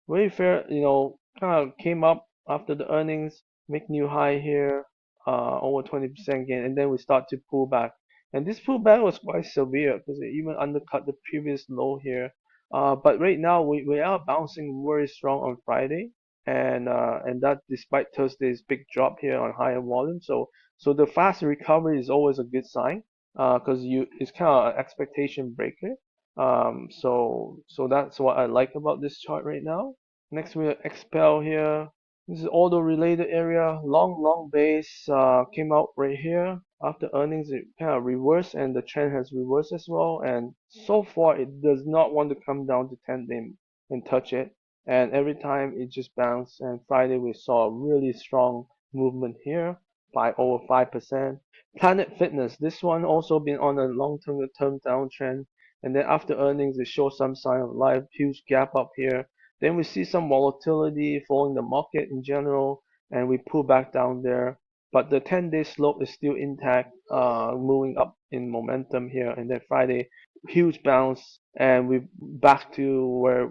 Wayfair, kind of came up after the earnings, make new high here, over 20% gain, and then we start to pull back. And this pullback was quite severe because it even undercut the previous low here. But right now we are bouncing very strong on Friday, and that despite Thursday's big drop here on higher volume. So the fast recovery is always a good sign, because you it's kind of an expectation breaker. So that's what I like about this chart right now. Next we have XPEL here. This is auto related area. Long base came out right here. After earnings, it kind of reversed, and the trend has reversed as well. And so far, it does not want to come down to 10-day and touch it. And every time it just bounced. And Friday we saw a really strong movement here by over 5%. Planet Fitness, this one also been on a long-term downtrend, and then after earnings it shows some sign of life, huge gap up here. Then we see some volatility following the market in general, and we pull back down there. But the 10-day slope is still intact, moving up in momentum here. And then Friday, huge bounce, and we back to where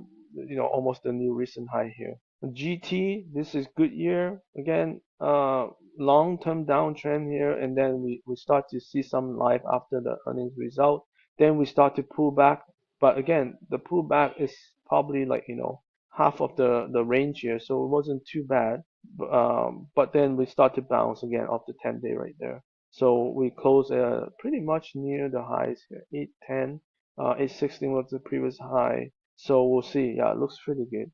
almost the new recent high here. GT, this is good year again. Long-term downtrend here, and then we start to see some life after the earnings result. Then we start to pull back, but again, the pullback is probably like half of the range here, so it wasn't too bad. But then we start to bounce again off the 10-day right there. So we close pretty much near the highs here. 810, 816 was the previous high. So we'll see. Yeah, it looks pretty good.